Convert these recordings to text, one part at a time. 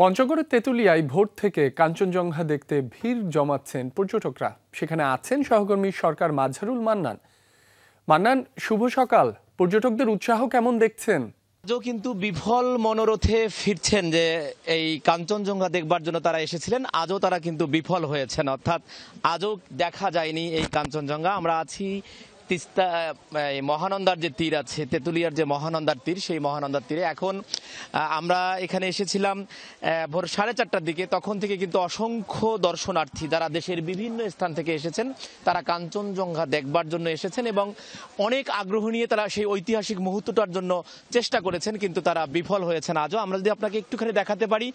পঞ্চগড়ের তেঁতুলিয়ায় ভোর থেকে কাঞ্চনজঙ্ঘা দেখতে ভিড় জমাচ্ছেন পর্যটকরা। সেখানে আছেন সহকর্মী সরকার মাজহারুল মান্নান। মান্নান, শুভ সকাল। পর্যটকদের উৎসাহ কেমন দেখছেন? আজও কিন্তু বিফল মনোরথে ফিরছেন যে এই কাঞ্চনজঙ্ঘা দেখবার জন্য তারা এসেছিলেন, আজও তারা কিন্তু বিফল হয়েছেন, অর্থাৎ আজও দেখা যায়নি এই কাঞ্চনজঙ্ঘা। আমরা আছি তিস্তা মহানন্দার যে তীর আছে, তেঁতুলিয়ার যে মহানন্দার তীর, সেই মহানন্দার তীরে এখন আমরা এখানে এসেছিলাম ভোর 4:30টার দিকে। তখন থেকে কিন্তু অসংখ্য দর্শনার্থী যারা দেশের বিভিন্ন স্থান থেকে এসেছেন তারা কাঞ্চনজঙ্ঘা দেখবার জন্য এসেছেন এবং অনেক আগ্রহ নিয়ে তারা সেই ঐতিহাসিক মুহূর্তটার জন্য চেষ্টা করেছেন, কিন্তু তারা বিফল হয়েছেন আজও। আমরা যদি আপনাকে একটুখানি দেখাতে পারি,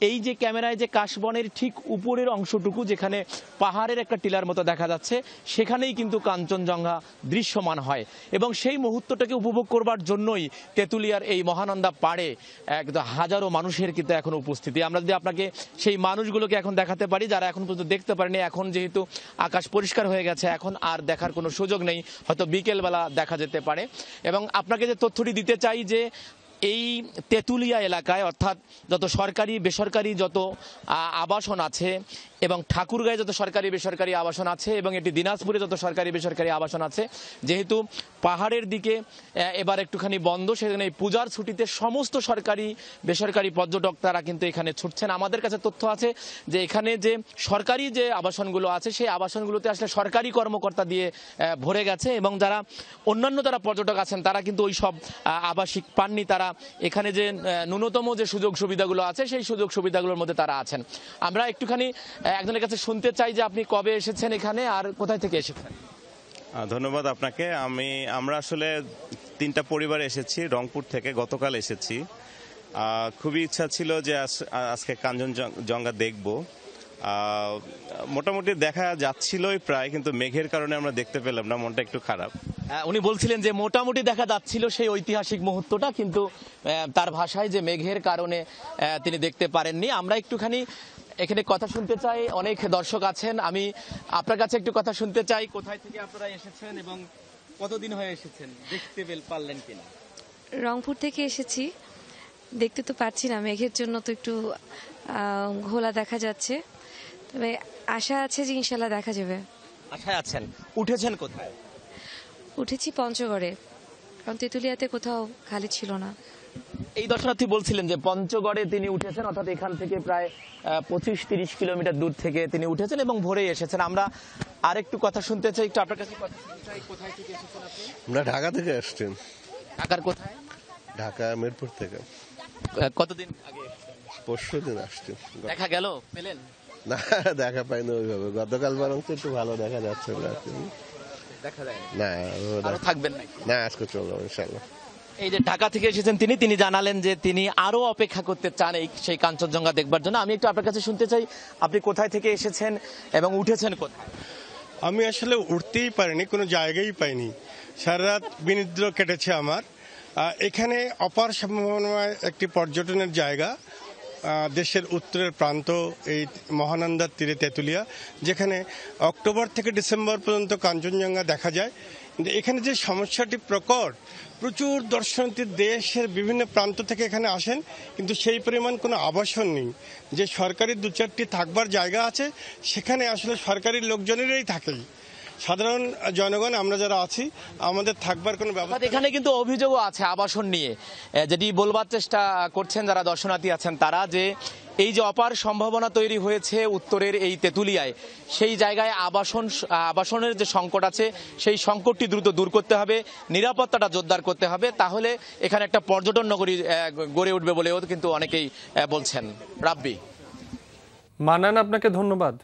এই যে ক্যামেরায় যে কাশবনের ঠিক উপরের অংশটুকু যেখানে পাহাড়ের একটা টিলার মতো দেখা যাচ্ছে, সেখানেই কিন্তু কাঞ্চনজঙ্ঘা দৃশ্যমান হয় এবং সেই মুহূর্তটাকে উপভোগ করবার জন্যই তেঁতুলিয়ার এই মহানন্দা পাড়ে হাজারো মানুষের কিন্তু এখন উপস্থিতি। আমরা যদি আপনাকে সেই মানুষগুলোকে এখন দেখাতে পারি যারা এখন পর্যন্ত দেখতে পারেনি। এখন যেহেতু আকাশ পরিষ্কার হয়ে গেছে, এখন আর দেখার কোনো সুযোগ নেই, হয়তো বিকেলবেলা দেখা যেতে পারে। এবং আপনাকে যে তথ্যটি দিতে চাই যে এই তেঁতুলিয়া এলাকায়, অর্থাৎ যত সরকারি বেসরকারি যত আবাসন আছে এবং ঠাকুরগাঁয়ে যত সরকারি বেসরকারি আবাসন আছে এবং এটি দিনাজপুরে যত সরকারি বেসরকারি আবাসন আছে, যেহেতু পাহাড়ের দিকে এবার একটুখানি বন্ধ, সেখানে এই পূজার ছুটিতে সমস্ত সরকারি বেসরকারি পর্যটক তারা কিন্তু এখানে ছুটছেন। আমাদের কাছে তথ্য আছে যে এখানে যে সরকারি যে আবাসনগুলো আছে সেই আবাসনগুলোতে আসলে সরকারি কর্মকর্তা দিয়ে ভরে গেছে এবং যারা অন্যান্য যারা পর্যটক আছেন তারা কিন্তু ওই সব আবাসিক পাননি। তারা এখানে যে ন্যূনতম যে সুযোগ সুবিধাগুলো আছে সেই সুযোগ সুবিধাগুলোর মধ্যে তারা আছেন। আমরা একটুখানি একজনের কাছে শুনতে চাই যে আপনি কবে এসেছেন এখানে আর কোথায় থেকে এসেছেন? ধন্যবাদ আপনাকে। আমরা আসলে 3টা পরিবার এসেছি রংপুর থেকে, গতকাল এসেছি। খুবই ইচ্ছা ছিল যে আজকে কাঞ্চনজঙ্ঘা দেখব। মোটামুটি দেখা যাচ্ছিলই প্রায়, কিন্তু মেঘের কারণে আমরা দেখতে পেলাম না, মনটা একটু খারাপ। উনি বলছিলেন যে মোটামুটি দেখা যাচ্ছিল সেই ঐতিহাসিক মুহূর্তটা, কিন্তু তার ভাষায় যে মেঘের কারণে তিনি দেখতে পারেননি। আমরা একটুখানি এখানে কথা শুনতে চাই, অনেক দর্শক আছেন। আমি আপনার কাছে একটু কথা শুনতে চাই, কোথায় থেকে আপনারা এসেছেন এবং কতদিন হয়ে এসেছেন, দেখতে পারলেন কিনা? রংপুর থেকে এসেছি। দেখতে তো পাচ্ছি না, মেঘের জন্য তো একটু ঘোলা দেখা যাচ্ছে, তবে আশা আছে যে ইনশাল্লাহ দেখা যাবে। আশায় আছেন। উঠেছেন কোথায়? উঠেছি পঞ্চগড়ে, কারণ তেঁতুলিয়াতে কোথাও খালি ছিল না। এই দর্শনার্থী বলছিলেন যে পঞ্চগড়ে তিনি উঠেছেন, অর্থাৎ এখান থেকে প্রায় 25-30 কিলোমিটার দূর থেকে তিনি উঠেছেন এবং ভোরে এসেছেন। আমরা আরেকটু কথা শুনতে চাই, একটু আপনার কাছে কথা শুনতে চাই। কোথায় থেকে এসেছেন আপনি? আমরা ঢাকা থেকে আসছি। ঢাকার কোথায়? ঢাকা মিরপুর থেকে। কতদিন আগে? পরশুদিন আসছি। দেখা গেল, পেলেন? না, দেখা পাইনি ওইভাবে। গতকাল বরং একটু ভালো দেখা যাচ্ছে। দেখা যায় না, থাকবেন নাকি? না, আজকে চলবো ইনশাল্লাহ। এই যে ঢাকা থেকে এসেছেন তিনি জানালেন যে তিনি আরো অপেক্ষা করতে চান সেই কাঞ্চনজঙ্ঘা দেখবার জন্য। আমি একটু আপনার কাছে শুনতে চাই, আপনি কোথায় থেকে এসেছেন এবং উঠেছেন কোথায়? আমি আসলে উঠতেই পারিনি, কোনো জায়গায় পাইনি। সারা রাত বিনিদ্র কেটেছে আমার। এখানে অপার সম্ভাবনাময় একটি পর্যটনের জায়গা, দেশের উত্তরের প্রান্ত এই মহানন্দার তীরে তেঁতুলিয়া, যেখানে অক্টোবর থেকে ডিসেম্বর পর্যন্ত কাঞ্চনজঙ্ঘা দেখা যায়। কিন্তু এখানে যে সমস্যাটি প্রকট, প্রচুর দর্শনার্থী দেশের বিভিন্ন প্রান্ত থেকে এখানে আসেন, কিন্তু সেই পরিমাণ কোনো আবাসন নেই। যে সরকারি 2-4টি থাকবার জায়গা আছে, সেখানে আসলে সরকারি লোকজনেরই থাকে। সাধারণ জনগণ আমরা যারা আছি আমাদের থাকবার কোনো ব্যবস্থা। এখানে কিন্তু অভিযোগও আছে আবাসন নিয়ে, যেটি বলবার চেষ্টা করছেন যারা দর্শনার্থী আছেন তারা, যে এই যে অপার সম্ভাবনা তৈরি হয়েছে উত্তরের এই তেঁতুলিয়ায়, সেই জায়গায় আবাসনের যে সংকট আছে সেই সংকটটি দ্রুত দূর করতে হবে, নিরাপত্তাটা জোরদার করতে হবে, তাহলে এখানে একটা পর্যটন নগরী গড়ে উঠবে বলেও কিন্তু অনেকেই বলছেন। রাব্বি। মান্নান, আপনাকে ধন্যবাদ।